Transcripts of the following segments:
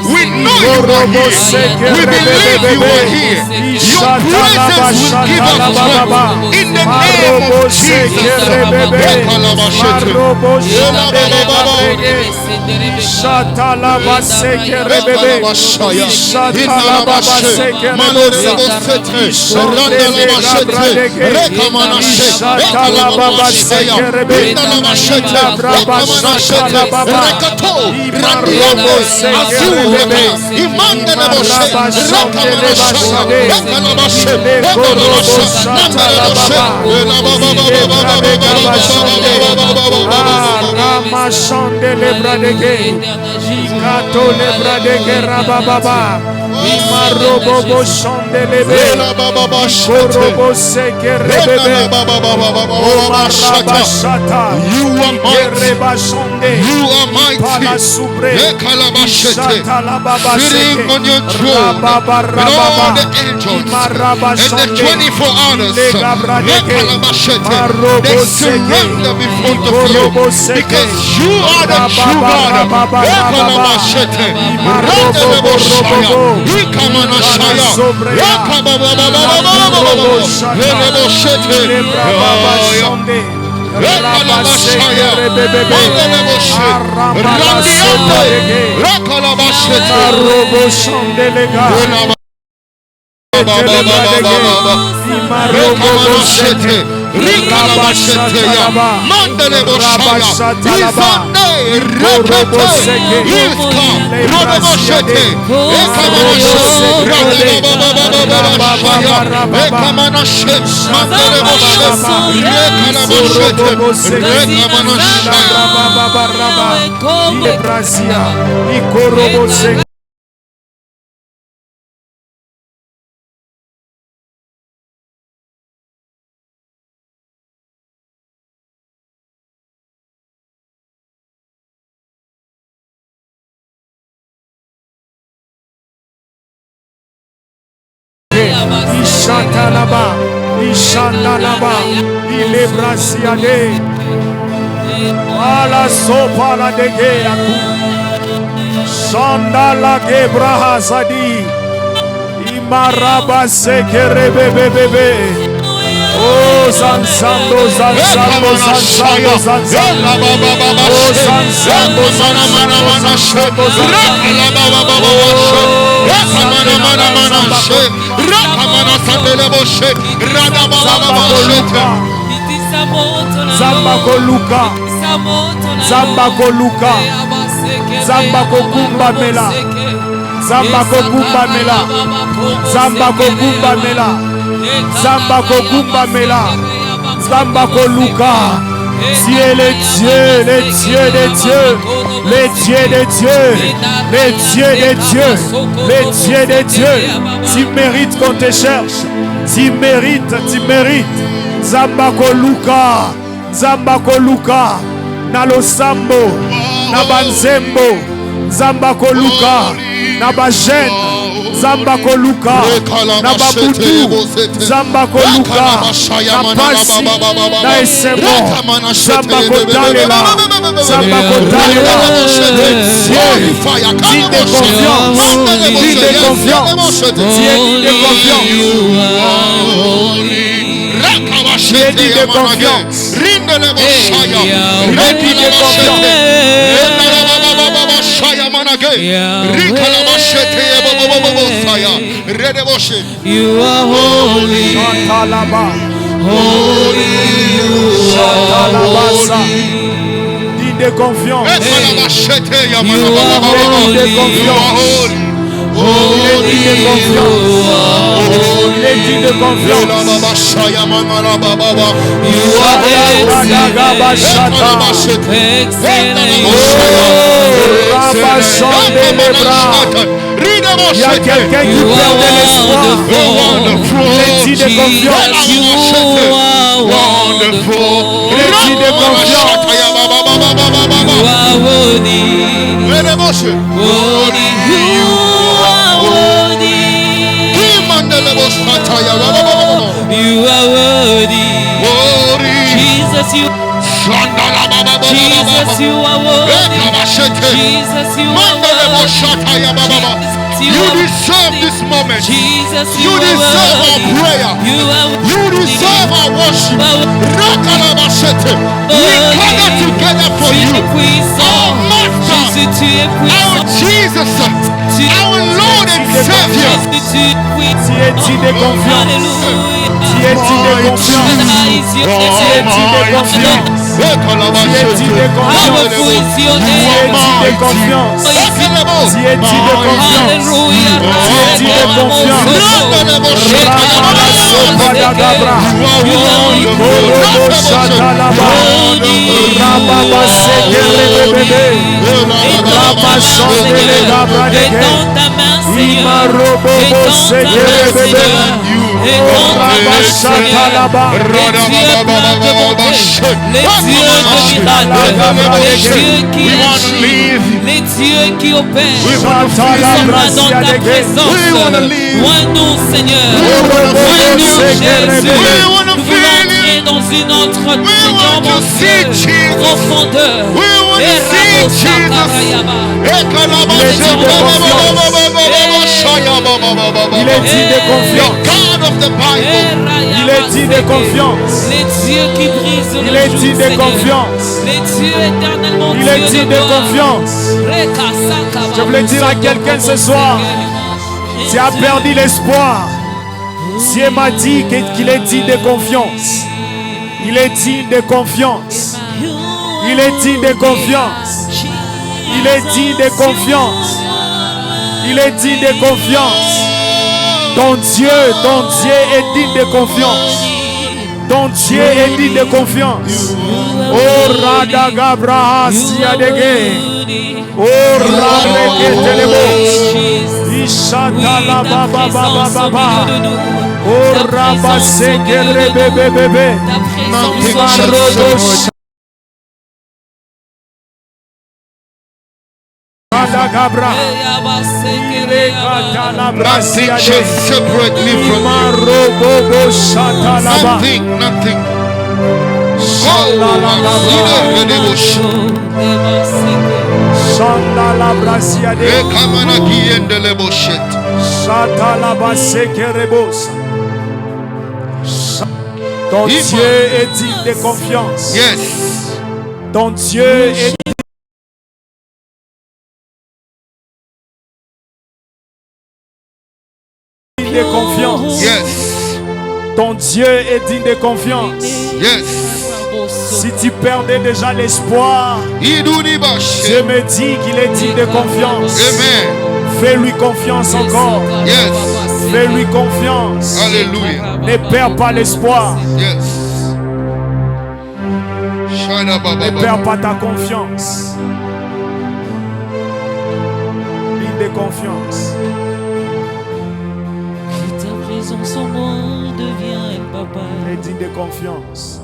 We know you are here. We believe you are here. Your presence will give us strength. In the name of Jesus. Sitting on your throne with all the angels and the 24 others, they surrender before the throne because you are the true God. Oh, Zanzando, Zanzando, Zanzando, Zanzando. Oh, Zanzando, Zanzando, Zambako Luka, Zambako Luka, Zambako Kumba Mela, Zambako Kumba Mela, Zambako Kumba Mela, Zambako Kumba Mela, Zambako Luka. Dieu, les dieux, les dieux des dieux, les dieux des dieux, les dieux des dieux, les dieux des dieux. Tu mérites qu'on te cherche, tu mérites, tu mérites. Zambako Luka, Zambako Luka, Nalo Sambo, Nabanzembo, Zambako Luka, Nabajen, Zambako Luka, Nababudu, Zambako Luka, Napasi, Naesemo, Zambako Dalela, Zambako Dalela, digne de confiance, digne de confiance, digne de confiance. Digne de confiance, digne de confiance. You are holy, holy, holy, you are holy. de confiance. You are holy. Il est digne de confiance. Il est digne de confiance. You are Il y a quelqu'un qui perdait l'espoir. Il est digne de confiance. Il est digne de confiance. You are worthy. Worthy. You are worthy. You are worthy. Jesus, you. Jesus, you are worthy. Jesus, you are worthy. You deserve this moment. Jesus, You deserve our prayer. You deserve our worship. We gather together for you. Our Master, our Jesus, our Lord and Savior. Tu es digne de confiance. Tu es digne de confiance. Tu es digne de confiance. Tu es digne de confiance. Tu es digne de confiance. Tu es digne de confiance. Tu es digne de confiance. Les dieux qui opèrent dans ta présence. Vois-nous, Seigneur. Vois-nous, Jésus. Nous voulons entrer dans une autre, Seigneur, mon Dieu, profondeur. Il est digne de confiance. Il est digne de confiance. Les dieux qui brisent le Il est digne de confiance. Les dieux éternellement. Il est digne de confiance. Je voulais dire à quelqu'un ce soir, tu as perdu l'espoir. Dieu m'a dit qu'il est digne de confiance. Il est digne de confiance. Il est digne de confiance. Il est digne de confiance. Il est digne de confiance. Ton Dieu est digne de confiance. Ton Dieu est digne de confiance. Oh Radagabra Siadege. Oh Radeketelebo. Ishatala Baba Baba Baba. Oh Rabasekere Bebe Bebe. Nothing shall separate me from you. Nothing. Ton Dieu est digne de confiance. Yes. Ton Dieu est digne de confiance. Yes. Ton Dieu est digne de confiance. Yes. Si tu perdais déjà l'espoir, Dieu me dit qu'il est digne de confiance. Amen. Fais-lui confiance encore. Yes. Fais-lui confiance. Hallelujah. Ne perds pas l'espoir. Yes. Ne perds pas ta confiance. Digne de confiance. Que ta présence en moi devienne, papa. Et digne de confiance.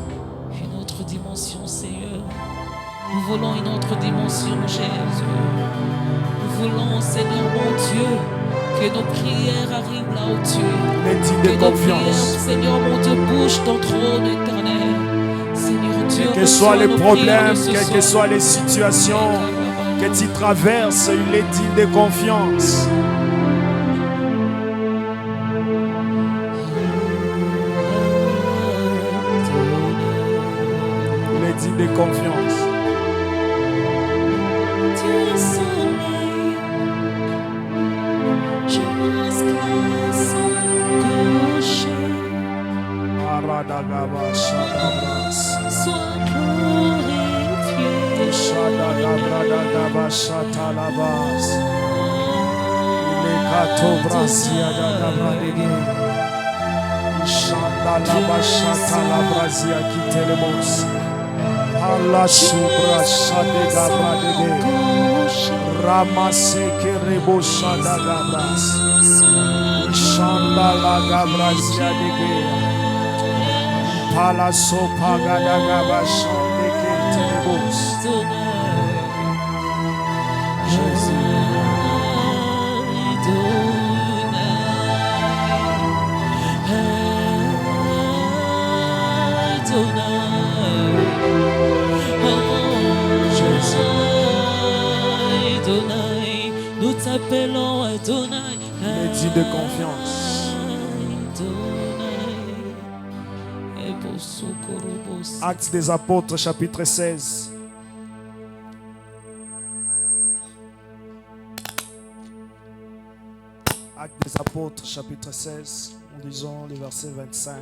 Une autre dimension, Seigneur. Nous voulons une autre dimension, Jésus. Nous voulons, Seigneur mon Dieu, que nos prières arrivent là où tu es. Et digne Que de nos confiance. prières, Seigneur mon Dieu, bougent ton trône éternel. Seigneur Dieu, Quels que soient les reçois nos problèmes, prières de ce quelles que soir. soient les situations que tu traverses, il est digne de confiance. Il est digne de confiance. Tu es soleil jusqu'à son coucher. Aradagaba Shadabras. Sois glorifié. Brasia da Gabradege. Shanda la bashata la brasia kitelemos. Allah subra shade Gabradege. Ramase kerebo shada Gabras. Shanda la Gabrasia dege. Pala sopa gada gabashande kitelemos. Nous t'appelons Adonai. Dit de confiance. Actes des Apôtres, chapitre 16. Actes des Apôtres, chapitre 16. Nous lisons le verset 25.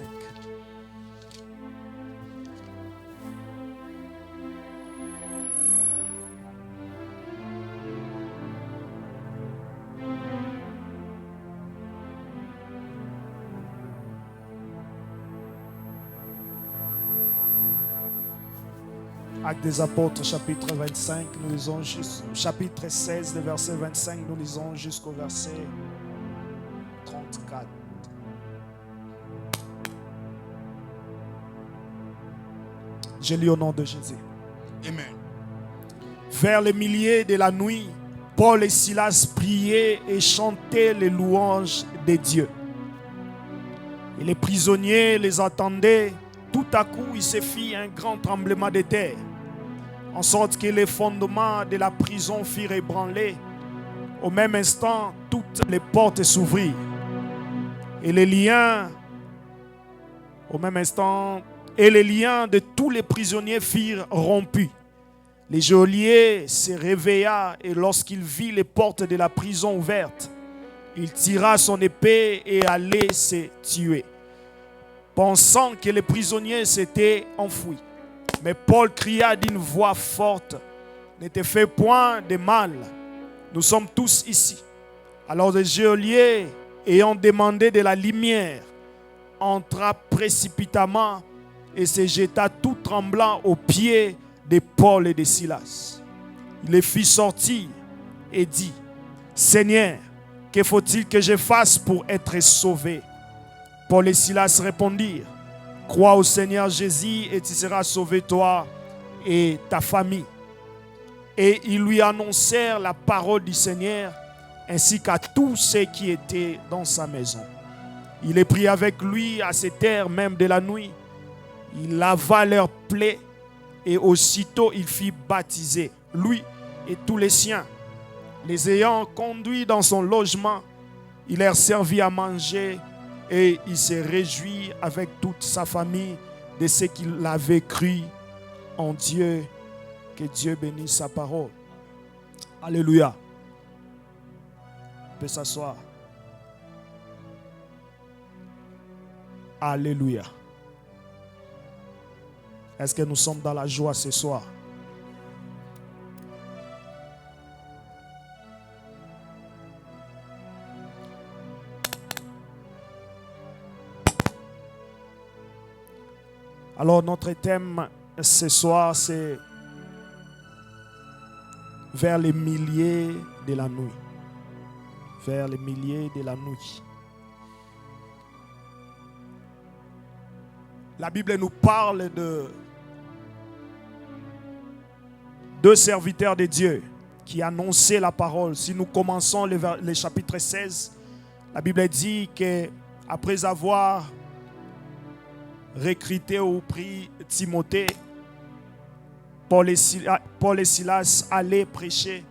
Actes des Apôtres, chapitre 25, nous lisons chapitre 16, le verset 25, nous lisons jusqu'au verset 34. Je lis au nom de Jésus. Amen. Vers les milliers de la nuit, Paul et Silas priaient et chantaient les louanges de Dieu. Et les prisonniers les attendaient. Tout à coup, il se fit un grand tremblement de terre, en sorte que les fondements de la prison furent ébranlés. Au même instant, toutes les portes s'ouvrirent. Et les liens de tous les prisonniers furent rompus. Le geôlier se réveilla et lorsqu'il vit les portes de la prison ouvertes, il tira son épée et allait se tuer, pensant que les prisonniers s'étaient enfouis. Mais Paul cria d'une voix forte: ne te fais point de mal, nous sommes tous ici. Alors le geôlier, ayant demandé de la lumière, entra précipitamment et se jeta tout tremblant aux pieds de Paul et de Silas. Il les fit sortir et dit: Seigneur, que faut-il que je fasse pour être sauvé? Paul et Silas répondirent: crois au Seigneur Jésus et tu seras sauvé, toi et ta famille. Et ils lui annoncèrent la parole du Seigneur ainsi qu'à tous ceux qui étaient dans sa maison. Il les prit avec lui à cette heure même de la nuit. Il lava leurs plaies et aussitôt il fit baptiser, lui et tous les siens. Les ayant conduits dans son logement, il leur servit à manger et il se réjouit avec toute sa famille de ce qu'il avait cru en Dieu. Que Dieu bénisse sa parole. Alléluia. On peut s'asseoir. Alléluia. Est-ce que nous sommes dans la joie ce soir? Alors notre thème ce soir, c'est vers les milliers de la nuit. Vers les milliers de la nuit. La Bible nous parle de deux serviteurs de Dieu qui annonçaient la parole. Si nous commençons le chapitre 16, la Bible dit qu'après avoir recruté ou pris Timothée, Paul et Silas allaient prêcher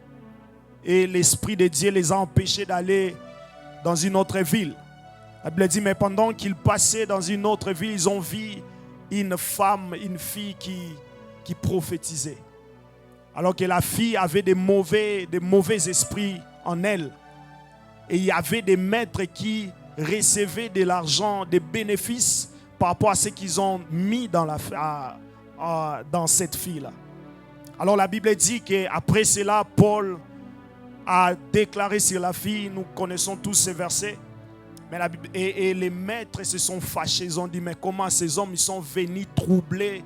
et l'Esprit de Dieu les a empêchés d'aller dans une autre ville. La Bible dit, mais pendant qu'ils passaient dans une autre ville, ils ont vu une fille qui prophétisait. Alors que la fille avait des mauvais esprits en elle. Et il y avait des maîtres qui recevaient de l'argent, des bénéfices par rapport à ce qu'ils ont mis dans cette fille-là. Alors la Bible dit qu'après cela, Paul a déclaré sur la fille. Nous connaissons tous ces versets. Mais et les maîtres se sont fâchés. Ils ont dit, mais comment ces hommes, ils sont venus troubler,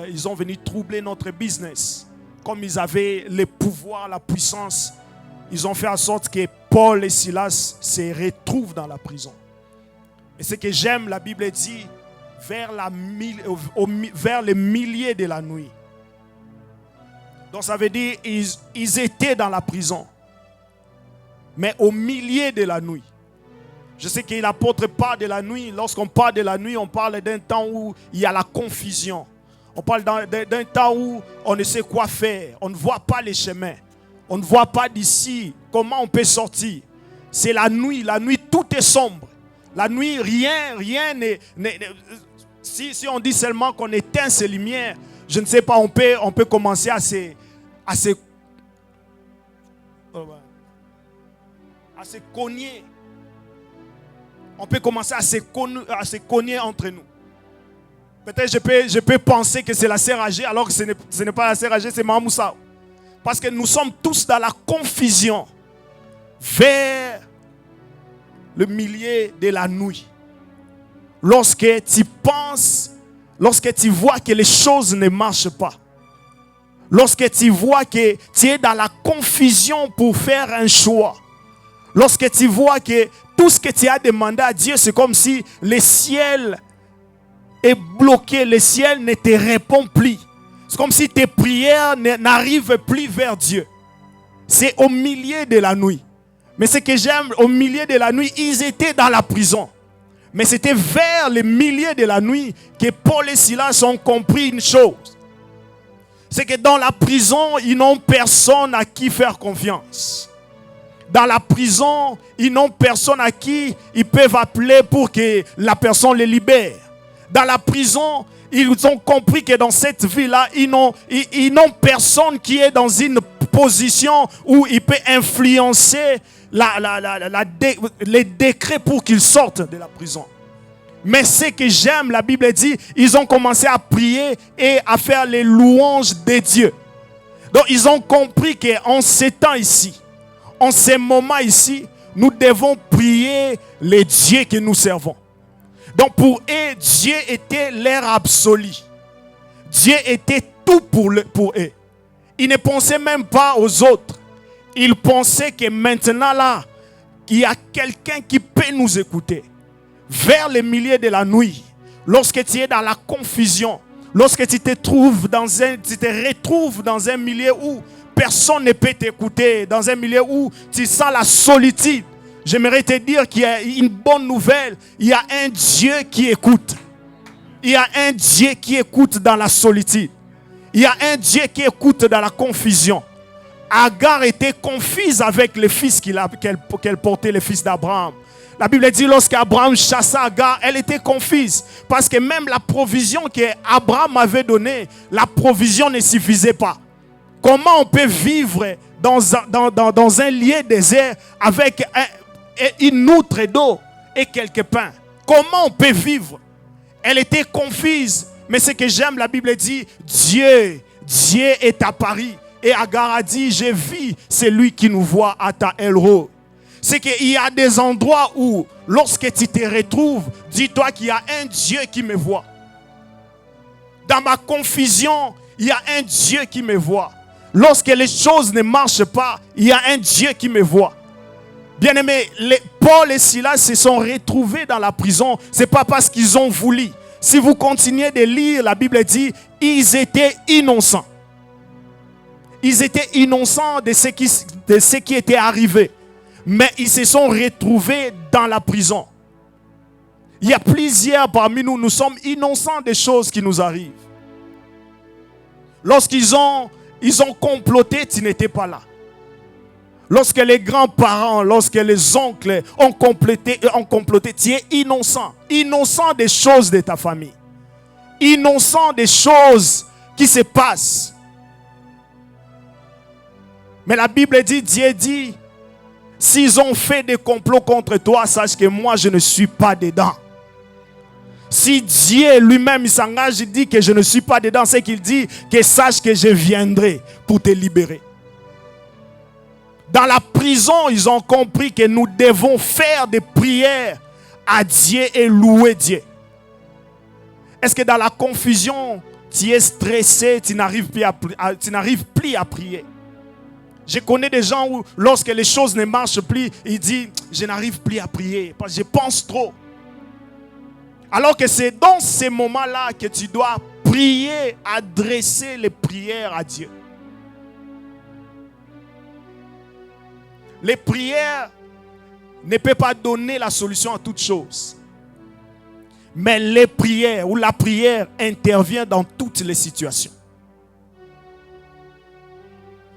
ils ont venu troubler notre business. Comme ils avaient le pouvoir, la puissance, ils ont fait en sorte que Paul et Silas se retrouvent dans la prison. Et ce que j'aime, la Bible dit, vers les milliers de la nuit. Donc ça veut dire ils étaient dans la prison. Mais au milieu de la nuit. Je sais que l'apôtre parle de la nuit. Lorsqu'on parle de la nuit, on parle d'un temps où il y a la confusion. On parle d'un temps où on ne sait quoi faire. On ne voit pas les chemins. On ne voit pas d'ici comment on peut sortir. C'est la nuit. La nuit, tout est sombre. La nuit, rien n'est... Si on dit seulement qu'on éteint ces lumières, je ne sais pas, on peut commencer à se cogner. On peut commencer à se cogner entre nous. Peut-être je peux penser que c'est la sœur âgée, alors que ce n'est pas la sœur âgée, c'est Maman Moussa. Parce que nous sommes tous dans la confusion vers le milieu de la nuit. Lorsque tu penses, lorsque tu vois que les choses ne marchent pas, lorsque tu vois que tu es dans la confusion pour faire un choix, lorsque tu vois que tout ce que tu as demandé à Dieu, c'est comme si le ciel est bloqué, le ciel ne te répond plus. C'est comme si tes prières n'arrivent plus vers Dieu. C'est au milieu de la nuit. Mais ce que j'aime, au milieu de la nuit, ils étaient dans la prison. Mais c'était vers le milieu de la nuit que Paul et Silas ont compris une chose. C'est que dans la prison, ils n'ont personne à qui faire confiance. Dans la prison, ils n'ont personne à qui ils peuvent appeler pour que la personne les libère. Dans la prison, ils ont compris que dans cette vie-là, ils n'ont personne qui est dans une position où il peut influencer les décrets pour qu'ils sortent de la prison. Mais ce que j'aime, la Bible dit, ils ont commencé à prier et à faire les louanges de Dieu. Donc ils ont compris qu'en ces temps ici, en ces moments ici, nous devons prier les dieux que nous servons. Donc pour eux, Dieu était leur absolu. Dieu était tout pour eux. Ils ne pensaient même pas aux autres. Ils pensaient que maintenant là, il y a quelqu'un qui peut nous écouter. Vers le milieu de la nuit, lorsque tu es dans la confusion, lorsque tu te retrouves dans un milieu où personne ne peut t'écouter, dans un milieu où tu sens la solitude, j'aimerais te dire qu'il y a une bonne nouvelle. Il y a un Dieu qui écoute. Il y a un Dieu qui écoute dans la solitude. Il y a un Dieu qui écoute dans la confusion. Agar était confuse avec le fils qu'elle portait, le fils d'Abraham. La Bible dit lorsqu'Abraham chassa Agar, elle était confuse. Parce que même la provision qu'Abraham avait donnée, la provision ne suffisait pas. Comment on peut vivre dans un lieu désert avec une outre d'eau et quelques pains? Comment on peut vivre? Elle était confuse. Mais ce que j'aime, la Bible dit, Dieu est apparu. Et Agar a dit, j'ai vu celui qui nous voit à ta El-Roi. C'est qu'il y a des endroits où, lorsque tu te retrouves, dis-toi qu'il y a un Dieu qui me voit. Dans ma confusion, il y a un Dieu qui me voit. Lorsque les choses ne marchent pas, il y a un Dieu qui me voit. Bien-aimés, Paul et Silas se sont retrouvés dans la prison. Ce n'est pas parce qu'ils ont voulu. Si vous continuez de lire, la Bible dit, ils étaient innocents. Ils étaient innocents de ce qui était arrivé. Mais ils se sont retrouvés dans la prison. Il y a plusieurs parmi nous, nous sommes innocents des choses qui nous arrivent. Lorsqu'ils ont comploté, tu n'étais pas là. Lorsque les grands-parents, lorsque les oncles ont comploté, tu es innocent. Innocent des choses de ta famille. Innocent des choses qui se passent. Mais la Bible dit, Dieu dit, s'ils ont fait des complots contre toi, sache que moi je ne suis pas dedans. Si Dieu lui-même s'engage, il dit que je ne suis pas dedans, c'est qu'il dit que sache que je viendrai pour te libérer. Dans la prison, ils ont compris que nous devons faire des prières à Dieu et louer Dieu. Est-ce que dans la confusion, tu es stressé, tu n'arrives plus à prier? Je connais des gens où, lorsque les choses ne marchent plus, ils disent, je n'arrive plus à prier parce que je pense trop. Alors que c'est dans ces moments-là que tu dois prier, adresser les prières à Dieu. Les prières ne peuvent pas donner la solution à toutes choses. Mais les prières ou la prière intervient dans toutes les situations.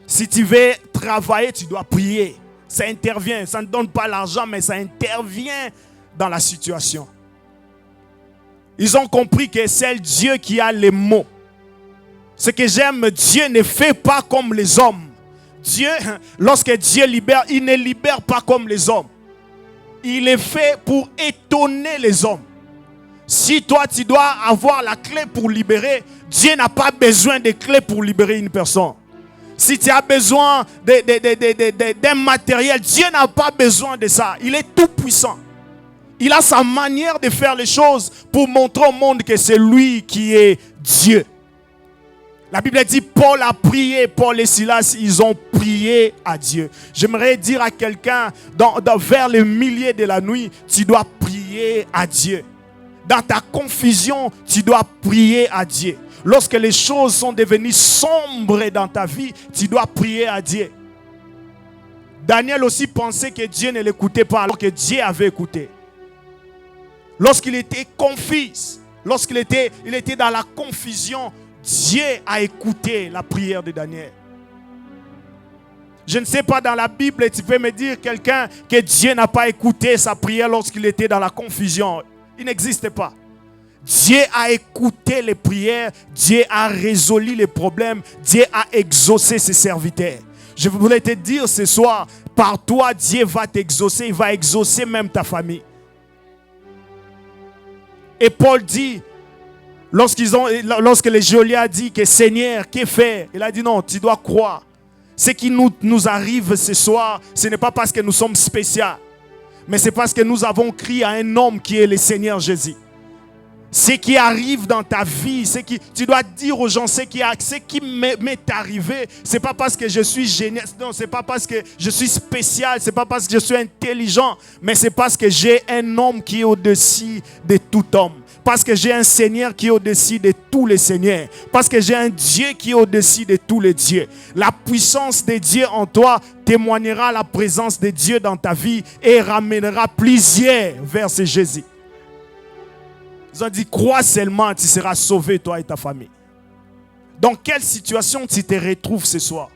Si tu veux travailler, tu dois prier. Ça intervient. Ça ne donne pas l'argent, mais ça intervient dans la situation. Ils ont compris que c'est Dieu qui a les mots. Ce que j'aime, Dieu ne fait pas comme les hommes. Dieu, lorsque Dieu libère, il ne libère pas comme les hommes. Il est fait pour étonner les hommes. Si toi, tu dois avoir la clé pour libérer, Dieu n'a pas besoin de clé pour libérer une personne. Si tu as besoin d'un matériel, Dieu n'a pas besoin de ça. Il est tout puissant. Il a sa manière de faire les choses pour montrer au monde que c'est lui qui est Dieu. La Bible dit, Paul a prié, Paul et Silas, ils ont prié à Dieu. J'aimerais dire à quelqu'un, vers le milieu de la nuit, tu dois prier à Dieu. Dans ta confusion, tu dois prier à Dieu. Lorsque les choses sont devenues sombres dans ta vie, tu dois prier à Dieu. Daniel aussi pensait que Dieu ne l'écoutait pas, alors que Dieu avait écouté. Lorsqu'il était confus, lorsqu'il était dans la confusion, Dieu a écouté la prière de Daniel. Je ne sais pas dans la Bible, tu peux me dire quelqu'un que Dieu n'a pas écouté sa prière lorsqu'il était dans la confusion. Il n'existe pas. Dieu a écouté les prières, Dieu a résolu les problèmes, Dieu a exaucé ses serviteurs. Je voulais te dire ce soir, par toi, Dieu va t'exaucer, il va exaucer même ta famille. Et Paul dit, lorsque le geôlier a dit que Seigneur, que faire? Il a dit non, tu dois croire. Ce qui nous arrive ce soir, ce n'est pas parce que nous sommes spéciaux, mais c'est parce que nous avons crié à un homme qui est le Seigneur Jésus. Ce qui arrive dans ta vie, tu dois dire aux gens ce qui m'est arrivé. Ce n'est pas parce que je suis génial, non, ce n'est pas parce que je suis spécial, ce n'est pas parce que je suis intelligent, mais c'est parce que j'ai un homme qui est au-dessus de tout homme. Parce que j'ai un Seigneur qui est au-dessus de tous les seigneurs. Parce que j'ai un Dieu qui est au-dessus de tous les dieux. La puissance de Dieu en toi témoignera la présence de Dieu dans ta vie et ramènera plusieurs vers ce Jésus. Ils ont dit, crois seulement, tu seras sauvé, toi et ta famille. Dans quelle situation tu te retrouves ce soir?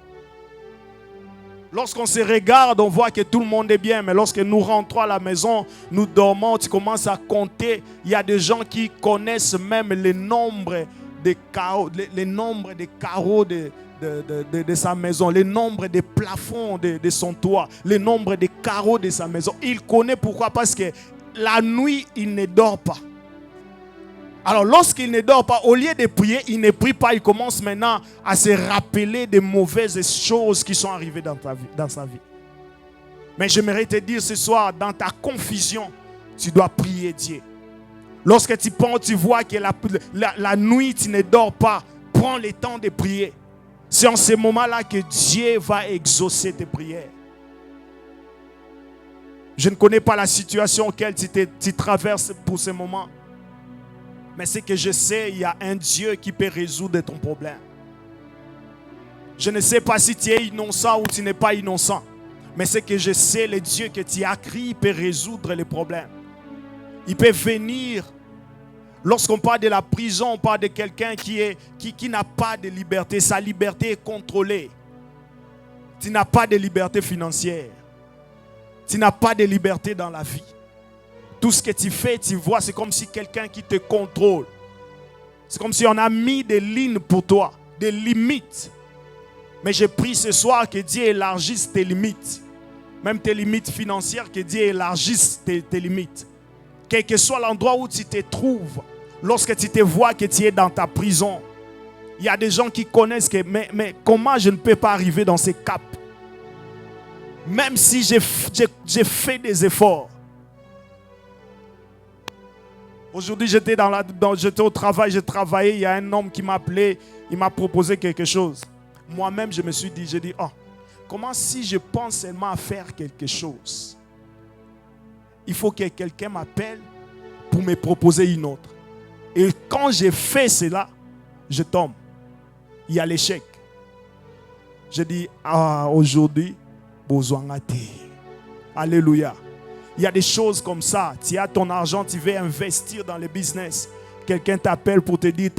Lorsqu'on se regarde, on voit que tout le monde est bien. Mais lorsque nous rentrons à la maison, nous dormons, tu commences à compter. Il y a des gens qui connaissent même le nombre de carreaux, de sa maison, le nombre de plafonds de son toit, le nombre de carreaux de sa maison. Il connaît pourquoi? Parce que la nuit, il ne dort pas. Alors lorsqu'il ne dort pas, au lieu de prier, il ne prie pas. Il commence maintenant à se rappeler des mauvaises choses qui sont arrivées dans sa vie. Mais j'aimerais te dire ce soir, dans ta confusion, tu dois prier Dieu. Lorsque tu penses, tu vois que la nuit, tu ne dors pas, prends le temps de prier. C'est en ce moment-là que Dieu va exaucer tes prières. Je ne connais pas la situation auquel tu traverses pour ce moment. Mais ce que je sais, il y a un Dieu qui peut résoudre ton problème. Je ne sais pas si tu es innocent ou tu n'es pas innocent. Mais ce que je sais, le Dieu que tu as créé peut résoudre les problèmes. Il peut venir. Lorsqu'on parle de la prison, on parle de quelqu'un qui n'a pas de liberté. Sa liberté est contrôlée. Tu n'as pas de liberté financière. Tu n'as pas de liberté dans la vie. Tout ce que tu fais, tu vois, c'est comme si quelqu'un qui te contrôle. C'est comme si on a mis des lignes pour toi, des limites. Mais je prie ce soir que Dieu élargisse tes limites. Même tes limites financières, que Dieu élargisse tes limites. Quel que soit l'endroit où tu te trouves, lorsque tu te vois que tu es dans ta prison, il y a des gens qui connaissent que, mais comment je ne peux pas arriver dans ces caps? Même si j'ai fait des efforts. Aujourd'hui, j'étais au travail, j'ai travaillé. Il y a un homme qui m'a appelé, il m'a proposé quelque chose. Moi-même, je me suis dit, oh, comment si je pense seulement à faire quelque chose? Il faut que quelqu'un m'appelle pour me proposer une autre. Et quand j'ai fait cela, je tombe. Il y a l'échec. Je dis, aujourd'hui, besoin de alléluia. Il y a des choses comme ça. Tu as ton argent, tu veux investir dans le business. Quelqu'un t'appelle pour te dire,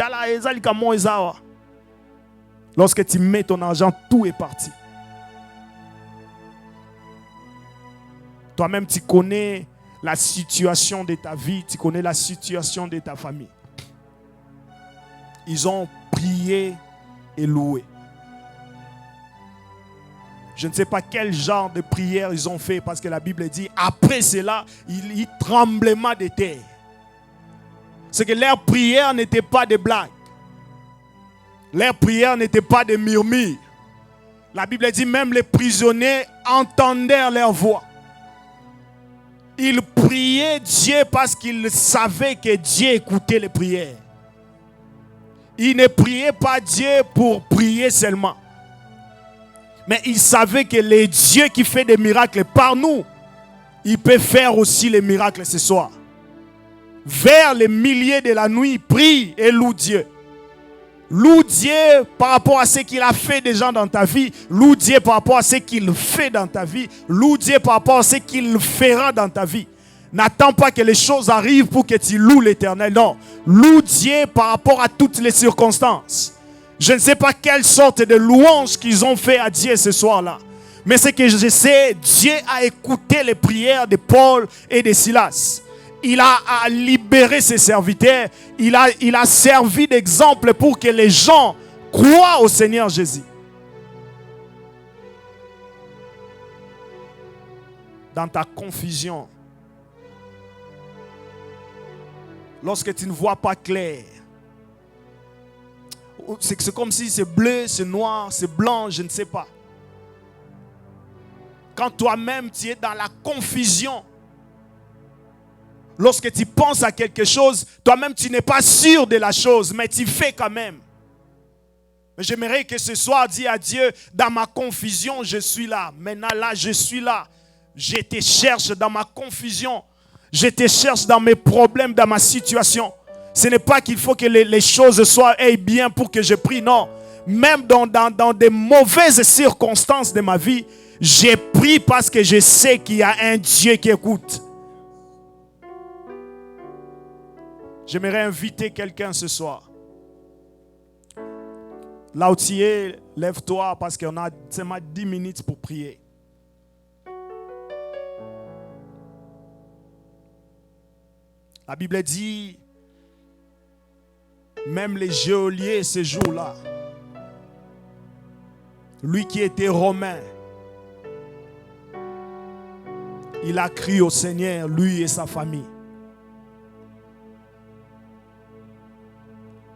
lorsque tu mets ton argent, tout est parti. Toi-même, tu connais la situation de ta vie, tu connais la situation de ta famille. Ils ont prié et loué. Je ne sais pas quel genre de prière ils ont fait parce que la Bible dit, après cela, il y a tremblement de terre. C'est que leur prière n'était pas des blagues. Leur prière n'était pas des murmures. La Bible dit, même les prisonniers entendirent leur voix. Ils priaient Dieu parce qu'ils savaient que Dieu écoutait les prières. Ils ne priaient pas Dieu pour prier seulement. Mais ils savaient que le Dieu qui fait des miracles par nous, il peut faire aussi les miracles ce soir. Vers les milliers de la nuit, prie et loue Dieu. Loue Dieu par rapport à ce qu'il a fait déjà dans ta vie. Loue Dieu par rapport à ce qu'il fait dans ta vie. Loue Dieu par rapport à ce qu'il fera dans ta vie. N'attends pas que les choses arrivent pour que tu loues l'Éternel. Non. Loue Dieu par rapport à toutes les circonstances. Je ne sais pas quelle sorte de louange qu'ils ont fait à Dieu ce soir-là. Mais ce que je sais, Dieu a écouté les prières de Paul et de Silas. Il a libéré ses serviteurs. Il a servi d'exemple pour que les gens croient au Seigneur Jésus. Dans ta confusion, lorsque tu ne vois pas clair, c'est comme si c'est bleu, c'est noir, c'est blanc, je ne sais pas. Quand toi-même tu es dans la confusion, lorsque tu penses à quelque chose, toi-même tu n'es pas sûr de la chose, mais tu fais quand même. Mais j'aimerais que ce soir, dis à Dieu, dans ma confusion, je suis là. Maintenant là, je suis là. Je te cherche dans ma confusion. Je te cherche dans mes problèmes, dans ma situation. Ce n'est pas qu'il faut que les choses soient bien pour que je prie, non. Même dans des mauvaises circonstances de ma vie, j'ai prié parce que je sais qu'il y a un Dieu qui écoute. J'aimerais inviter quelqu'un ce soir. Là où tu es, lève-toi parce qu'on a seulement 10 minutes pour prier. La Bible dit, même les geôliers ce jour-là, lui qui était romain, il a crié au Seigneur, lui et sa famille.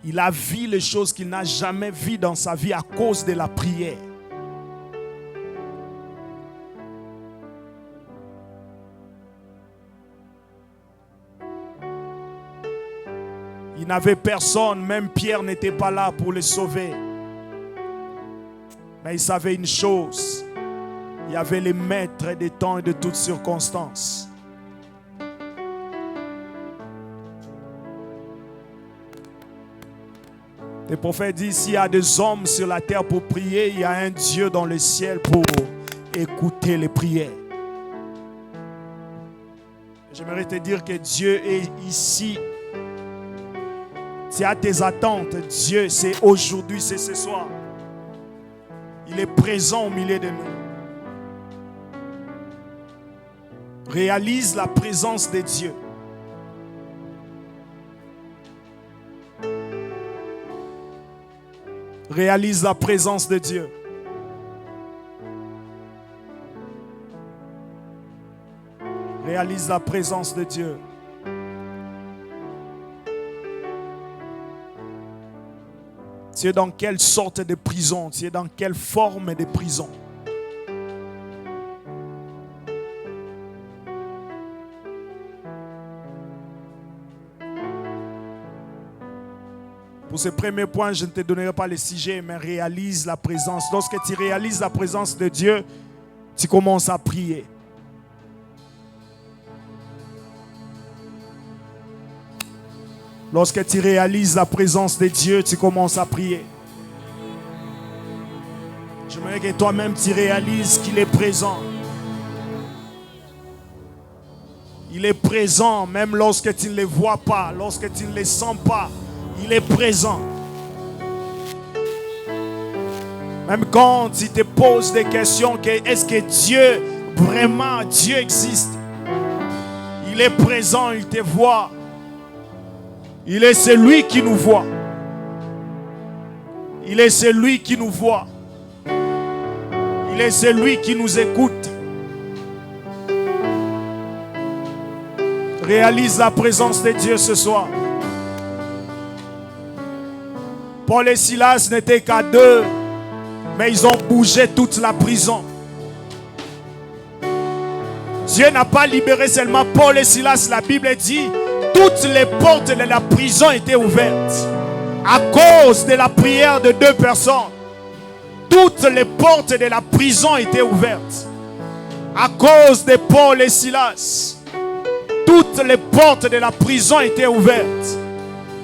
Il a vu les choses qu'il n'a jamais vues dans sa vie à cause de la prière. Il n'avait personne, même Pierre n'était pas là pour le sauver. Mais il savait une chose, il y avait les maîtres des temps et de toutes circonstances. Le prophète dit, s'il y a des hommes sur la terre pour prier, il y a un Dieu dans le ciel pour écouter les prières. J'aimerais te dire que Dieu est ici. Tu as tes attentes. Dieu, c'est aujourd'hui, c'est ce soir. Il est présent au milieu de nous. Réalise la présence de Dieu. Réalise la présence de Dieu. Réalise la présence de Dieu. Tu es dans quelle sorte de prison? Tu es dans quelle forme de prison? Pour ce premier point, je ne te donnerai pas le sujet, mais réalise la présence. Lorsque tu réalises la présence de Dieu, tu commences à prier. Lorsque tu réalises la présence de Dieu, tu commences à prier. J'aimerais que toi-même tu réalises qu'il est présent. Il est présent même lorsque tu ne le vois pas, lorsque tu ne le sens pas. Il est présent. Même quand tu te poses des questions, est-ce que Dieu, vraiment Dieu existe? Il est présent, il te voit. Il est celui qui nous voit. Il est celui qui nous voit. Il est celui qui nous écoute. Réalise la présence de Dieu ce soir. Paul et Silas n'étaient qu'à deux, mais ils ont bougé toute la prison. Dieu n'a pas libéré seulement Paul et Silas. La Bible dit, toutes les portes de la prison étaient ouvertes à cause de la prière de deux personnes. Toutes les portes de la prison étaient ouvertes à cause de Paul et Silas. Toutes les portes de la prison étaient ouvertes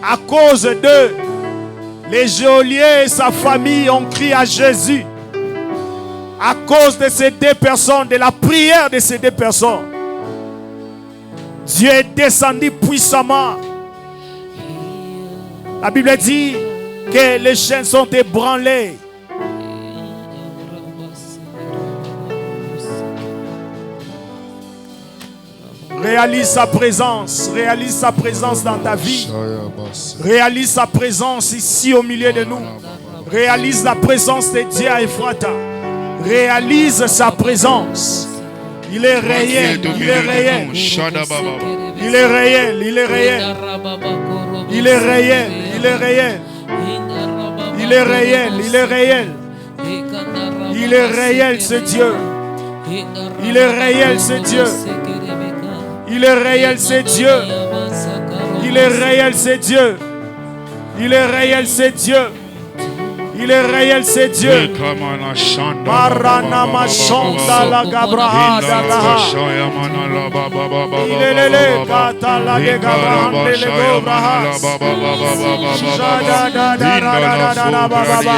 à cause d'eux. Les geôliers et sa famille ont crié à Jésus à cause de ces deux personnes, de la prière de ces deux personnes. Dieu est descendu puissamment. La Bible dit que les chaînes sont ébranlées. Réalise sa présence dans ta vie. Réalise sa présence ici au milieu de nous. Réalise la présence de Dieu à Ephrata. Réalise sa présence. Il est réel, il est réel. Il est réel, il est réel. Il est réel, il est réel. Il est réel, il est réel. Il est réel ce Dieu. Il est réel ce Dieu. Il est réel, c'est Dieu. Il est réel, c'est Dieu. Il est réel, c'est Dieu. Il est réel, c'est Dieu. Marana machonda la gabraha dalaha. Il est lele katala de gabraha de legobraha. Jada da da da da da da baba.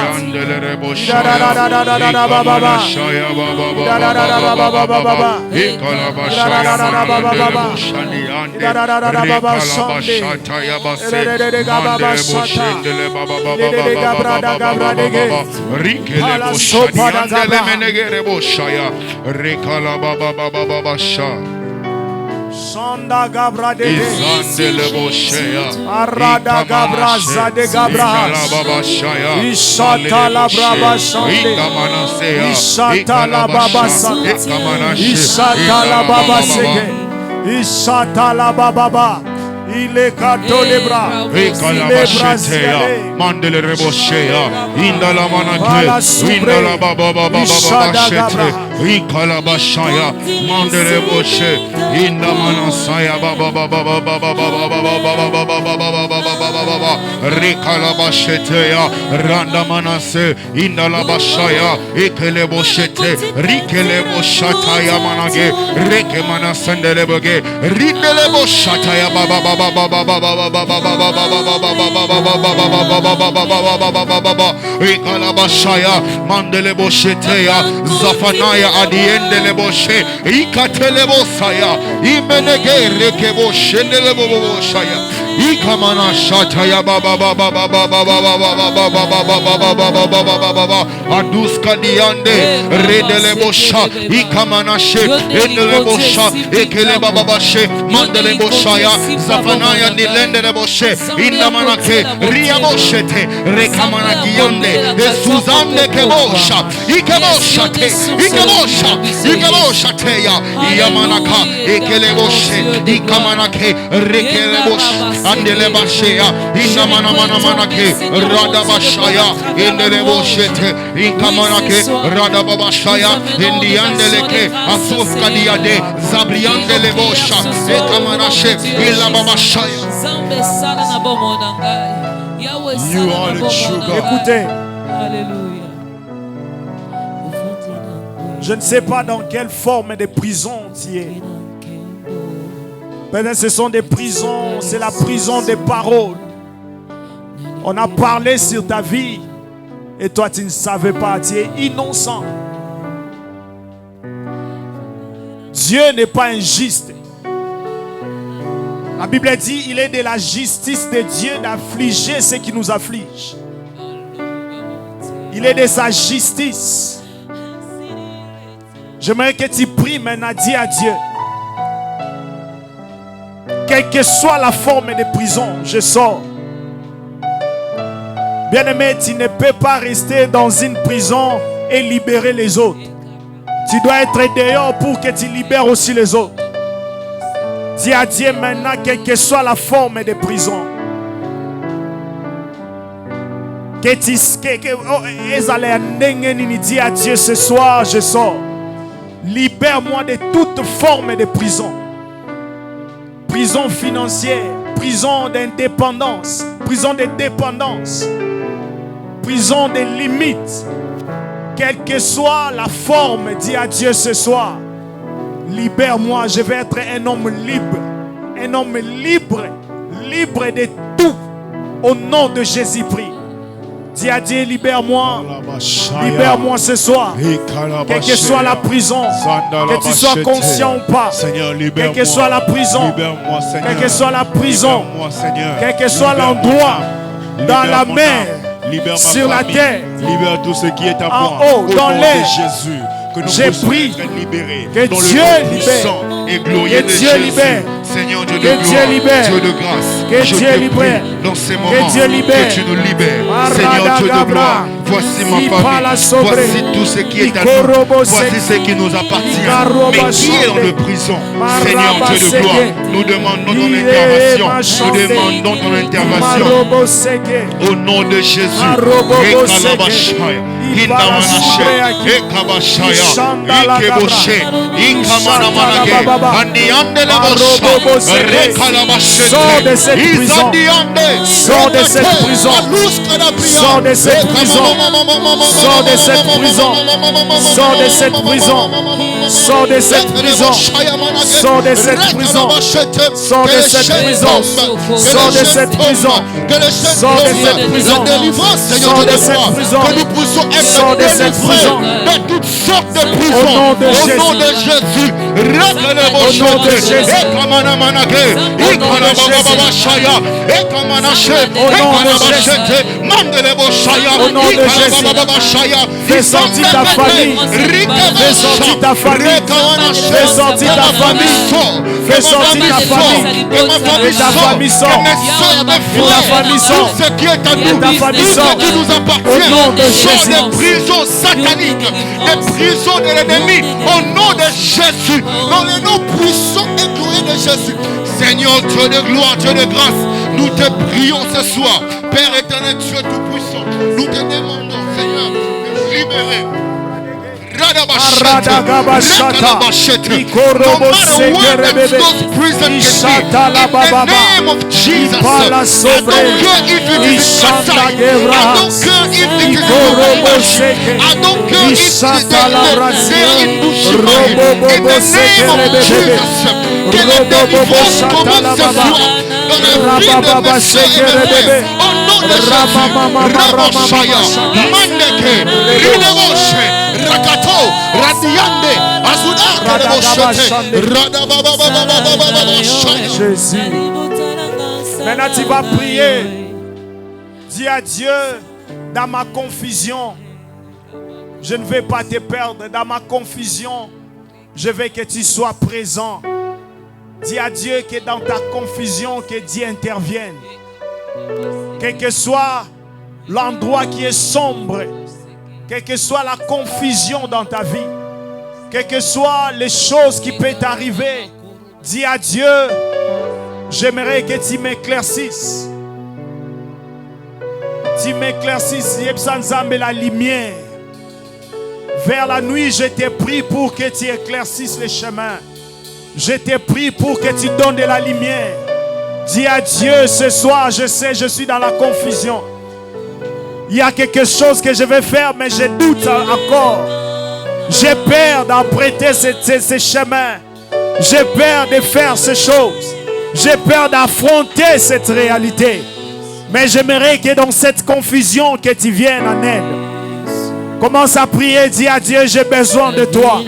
Jada da da da da da da baba. Jada da da da baba baba. Jada da da da baba baba. Jada da da da baba shande. Jada da da baba shata. Jada da gabra da gabra. Rikele boshaya ndele menegere boshaya rekala baba baba baba sha Shanda gabra de izandele boshaya arada gabra zade gabra baba shaya ishata la braba shande ishata la baba sande ishata la baba sege ishata la baba. Il est kato les bras. Mandele reboshea. Indala manake. Indala baba baba baba shete. Ikala bashaya. Mandele boshe. Inda manasaya baba baba baba baba baba baba baba. Rikala bashetea. Randa manase. Indala bashaya. Ikele boshete. Rikele boshataya manage. Reke manasendele boge. Rindele boshataya baba baba. Ikalabashaya mandele bosheteya zafanaya adiendele boshe ikatele bosaya imenegere ke boshendele boshaya ikamana shataya baba baba baba baba aduska diande redele bosha ikamana she endele bosha ekele baba bashe mandele boshaya zafanaya dilendele boshe inamanake riaboshete rekamana giyande esuzande kebosha ikeboshate ikebosha ya yamanaka ekele boshe ikamanake rekele boshe andele bashaya inamana manake rada bashaya endele boshete ikamanake rada babashaya indiandeleke asufka diade zabriandele bosha ekamanashe ila babashaya Zambe sala na bomo nangai You are the true God. Écoutez, Alléluia. je ne sais pas dans quelle forme de prison tu es. Peut-être ce sont des prisons, c'est la prison des paroles. On a parlé sur ta vie et toi tu ne savais pas, tu es innocent. Dieu n'est pas injuste. La Bible dit, il est de la justice de Dieu d'affliger ceux qui nous affligent. Il est de sa justice. J'aimerais que tu pries maintenant, dis à Dieu. Quelle que soit la forme de prison, je sors. Bien-aimé, tu ne peux pas rester dans une prison et libérer les autres. Tu dois être dehors pour que tu libères aussi les autres. Dis à Dieu maintenant, quelle que soit la forme de prison. Dis à Dieu ce soir, je sors. Libère-moi de toute forme de prison. Prison financière, prison d'indépendance, prison de dépendance, prison de limites. Quelle que soit la forme, dis à Dieu ce soir. Libère-moi, je vais être un homme libre. Un homme libre, libre de tout. Au nom de Jésus-Christ. Dis à Dieu, libère-moi. Libère-moi ce soir. Quelle que soit la prison, que tu sois conscient ou pas. Seigneur, libère-moi. Quelle que soit la prison, Libère-moi, Seigneur. quelle que soit la prison, Libère-moi, Seigneur. quel que soit Libère-moi. l'endroit, dans la Libère mer, libère ma sur la famille. terre, Libère tout ce qui est à en moi. haut, Au dans nom de l'air. Jésus. Que nous J'ai puissions pris être libérés que dans Dieu le nom libère. puissant et glorieux Que de Dieu Jésus. libère. Seigneur Dieu de Que gloire, Dieu libère. Dieu de grâce, Que je Dieu te libère. prie dans ces Que moments Dieu libère. que tu nous libères. Arada Seigneur Dieu de Gabra. gloire, voici ma Ipala famille, sobre. voici tout ce qui est à Ikorobo nous, voici se- ce qui nous appartient, Ikaroba mais qui est dans shande. le prison. Maraba Seigneur Dieu de seke. gloire, nous demandons ton Ire intervention, machande. nous demandons ton intervention. Marobo seke. Au nom de Jésus, Marobo Ekalabashaya, Indamanashe, Ekabashaya, Ikeboshe, Ikamanamanaga, Andiandelabosha, Rekalabashete, Sors de cette prison. Izandiande, Sors de cette prison. Sors de cette prison. Sors de cette prison. Sors de cette prison. Sors de cette prison. Sors de cette prison. Sors de cette prison. Sors de cette prison. Sors de cette prison. Sors de cette prison. Que nous puissions être Sors de cette prison. de toutes sortes de Au prisons. nom de Jésus. Au nom de Jésus. Au nom de Jésus. Au nom de Jésus. Fais sortir ta famille. Fais sortir ta famille. Fais sortir ta famille. Fais sortir ta famille. Et ta famille sort. Et ta famille sort. Tout ce qui est à nous, Et ta famille tout sort. ce qui nous appartient, Au nom de sont Jésus. des prisons sataniques, des prisons de l'ennemi. Au nom de Jésus, dans le nom puissant et glorieux de Jésus. Seigneur Dieu de gloire, Dieu de grâce, nous te prions ce soir. Père éternel, Dieu tout-puissant, nous te demandons, Seigneur, de libérer. Radagabashata. Ikorobo sekerebebe. Ishata la bababa. Ipala sobre. Ishata gebra. Ikorobo seke. Ishata la razia. Robobobo sekerebebe. Robobobo shata la baba. Rabababa sekerebebe. Ramamama ramamama shata. Rakato, Radiande, Jésus. Maintenant tu vas prier. Dis à Dieu, dans ma confusion, je ne vais pas te perdre. Dans ma confusion, je veux que tu sois présent. Dis à Dieu que dans ta confusion, que Dieu intervienne. Quel que soit l'endroit qui est sombre, quelle que soit la confusion dans ta vie, quelles que soient les choses qui peuvent t'arriver, dis à Dieu, j'aimerais que tu m'éclaircisses. Tu m'éclaircisses, Yebsanzambe la lumière. Vers la nuit, je t'ai pris pour que tu éclaircisses les chemins. Je t'ai pris pour que tu donnes de la lumière. Dis à Dieu ce soir, je sais, je suis dans la confusion. Il y a quelque chose que je vais faire, mais je doute encore. J'ai peur d'emprunter ces chemins. J'ai peur de faire ces choses. J'ai peur d'affronter cette réalité. Mais j'aimerais que dans cette confusion, que tu viennes en aide. Commence à prier, dis à Dieu, j'ai besoin de toi.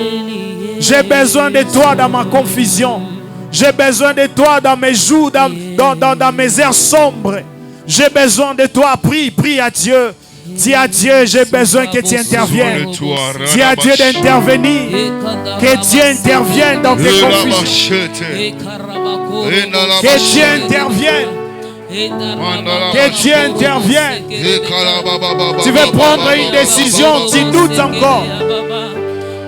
J'ai besoin de toi dans ma confusion. J'ai besoin de toi dans mes jours, dans mes heures sombres. J'ai besoin de toi. Prie à Dieu. Dis à Dieu, j'ai besoin que tu interviennes. Dis à Dieu d'intervenir. Que Dieu intervienne dans tes confusions. Que Dieu intervienne. Que Dieu intervienne. Tu veux prendre une décision, tu doutes encore.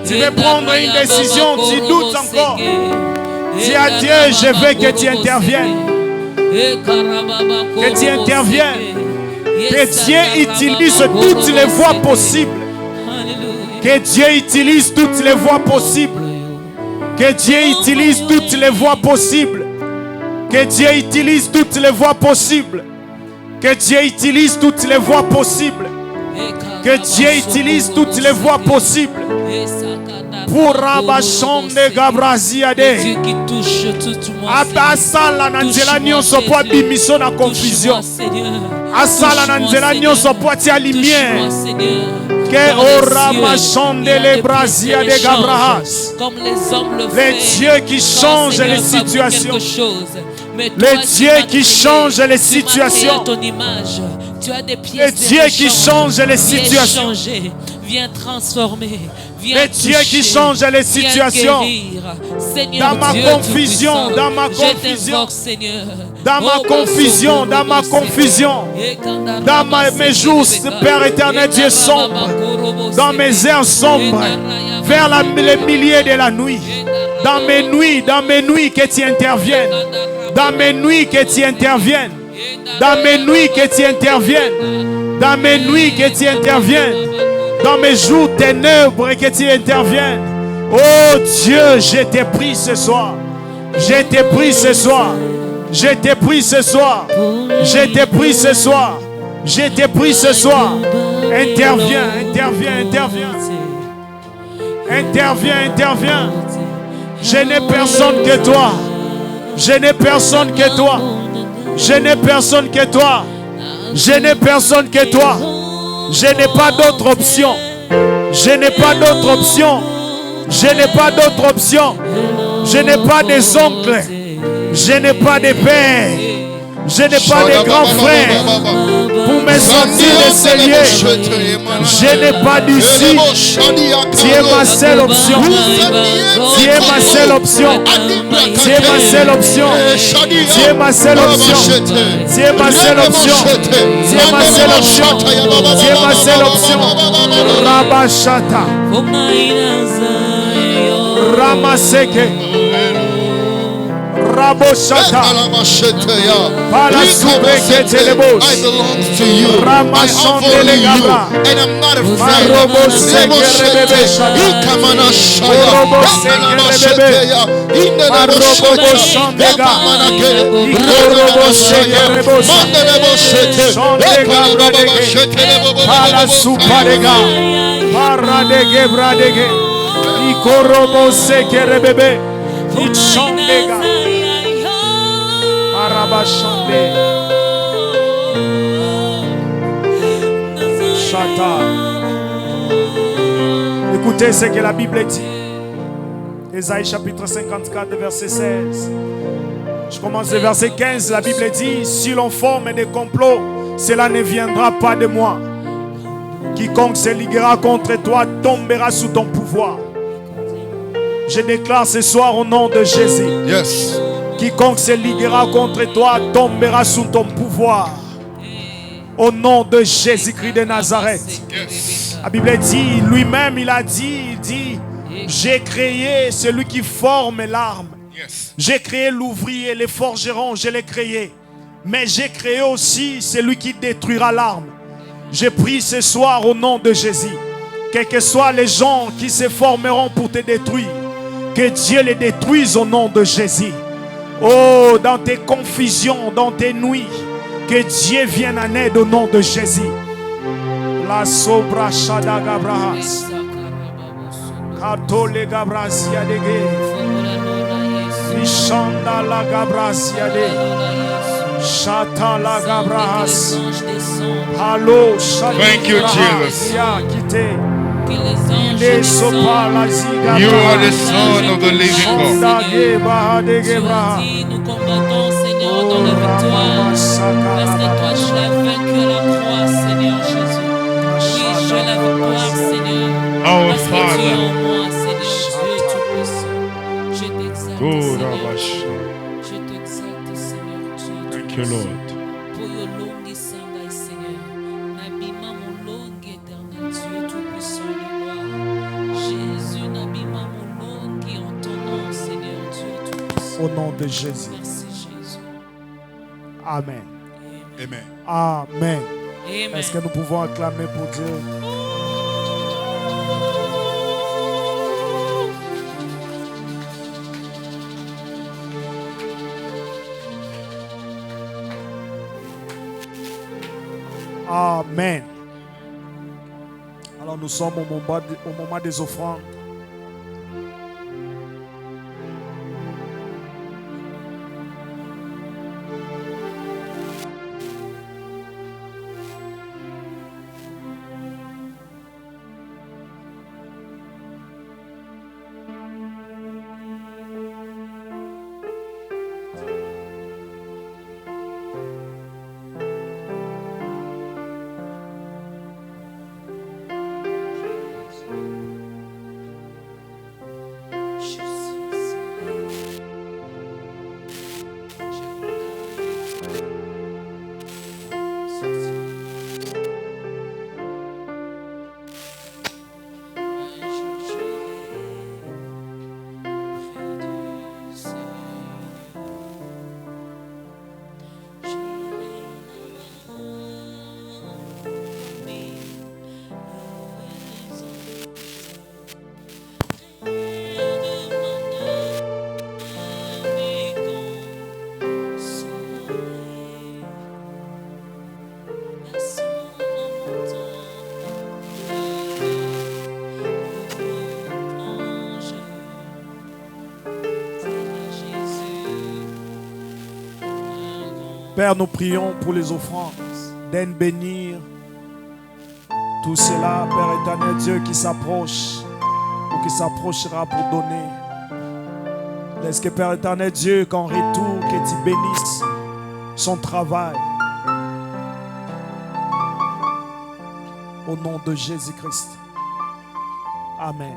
Tu veux prendre une décision, tu doutes encore. Dis à Dieu, je veux que tu interviennes. Que tu interviennes. Que Dieu utilise toutes les voies possibles. Que Dieu utilise toutes les voies possibles. Que Dieu utilise toutes les voies possibles. Que Dieu utilise toutes les voies possibles. Que Dieu utilise toutes les voies possibles. Que Dieu utilise toutes les voies possibles. Pour Rabachon de Gabraziade. Asala nanzela nyonso po bimiso na confusion. Asala nanzela nyonso po tia lumière. Que Orabachon de les Brazia de Gabrahas. Les dieux qui changent les situations. Les dieux qui changent les situations. Les dieux qui changent les situations. Viens transformer. Les dieux qui changent les situations. Dans ma confusion, dans ma confusion. Dans ma confusion, dans ma confusion. Dans mes jours, Père éternel, Dieu sombre. Dans mes heures sombres. Vers les milliers de la nuit. Dans mes nuits, que tu interviennes. Dans mes nuits, que tu interviennes. Dans mes nuits, que tu interviennes. Dans mes nuits, que tu interviennes. Dans mes jours ténèbres, que tu interviennes. Oh Dieu, je t'ai pris ce soir. Je t'ai pris ce soir. Je t'ai pris ce soir. Je t'ai pris ce soir. Je t'ai pris ce soir. Interviens, interviens, interviens. Interviens, interviens. Je n'ai personne que toi. Je n'ai personne que toi. Je n'ai personne que toi. Je n'ai personne que toi. Je n'ai pas d'autre option. Je n'ai pas d'autre option. Je n'ai pas d'autre option. Je n'ai pas des oncles. Je n'ai pas de pères. Je n'ai pas de grands frères pour me sortir de ces lieux. Je n'ai pas d'issue. Tu es ma seule option. Tu es ma seule option. Tu es ma seule option. Tu es ma seule option. Tu es ma seule option. Tu es ma seule option. Tu es ma seule option. Rabashata. Ramaseke. Raboshata. Pala subeke telebos. Ramashon delegabra. And I'm not afraid. Maroboseke rebebe shata. Maroboseke rebebe. Maroboboshon dega. Ikoroboseke rebosa. Shon degabra dege. Pala supadega. Paradege bradege. Ikoroboseke rebebe. Ichon dega. Arabashande. Chata. Écoutez ce que la Bible dit. Ésaïe chapitre 54, verset 16. Je commence le verset 15. La Bible dit: si l'on forme des complots, cela ne viendra pas de moi. Quiconque se liguera contre toi tombera sous ton pouvoir. Je déclare ce soir au nom de Jésus. Yes. Quiconque se liguera contre toi tombera sous ton pouvoir. Au nom de Jésus-Christ de Nazareth. Yes. La Bible dit, lui-même il dit, j'ai créé celui qui forme l'arme. Yes. J'ai créé l'ouvrier, les forgerons, je l'ai créé. Mais j'ai créé aussi celui qui détruira l'arme. J'ai pris ce soir au nom de Jésus. Quels que soient les gens qui se formeront pour te détruire, que Dieu les détruise au nom de Jésus. Oh, dans tes confusions, dans tes nuits, que Dieu vienne en aide au nom de Jésus. La sobra shada gabrahas. Katole gabrasia dege. Ishanda la gabrasia de. Shata la gabrahas. Hello, shada. Thank you, Jesus. You are the Son of the living God. Nous combattons, Seigneur, dans la victoire. Parce que toi, tu l'as vaincu à la croix, Seigneur Jésus. Oui, j'ai la victoire, Seigneur. Our Parce que tu es Father. en moi, Seigneur. Dieu tout-puissant. Je t'exalte, Seigneur. Je t'exalte, Seigneur. Thank you, Lord. Pour your longue sangai, Seigneur. N'abîma mon longue éternel. Dieu tout-puissant de gloire. Jésus, n'abîma mon longue en ton nom, Seigneur. Dieu tout-puissant. Au nom de Jésus. Merci, Jésus. Amen. Amen. Amen. Amen. Est-ce que nous pouvons acclamer pour Dieu? Amen. Alors nous sommes au moment des offrandes. Père, nous prions pour les offrandes, d'aide bénir tout cela, Père éternel Dieu, qui s'approche ou qui s'approchera pour donner. Laisse que, Père éternel Dieu, qu'en retour, que tu bénisses son travail. Au nom de Jésus-Christ. Amen.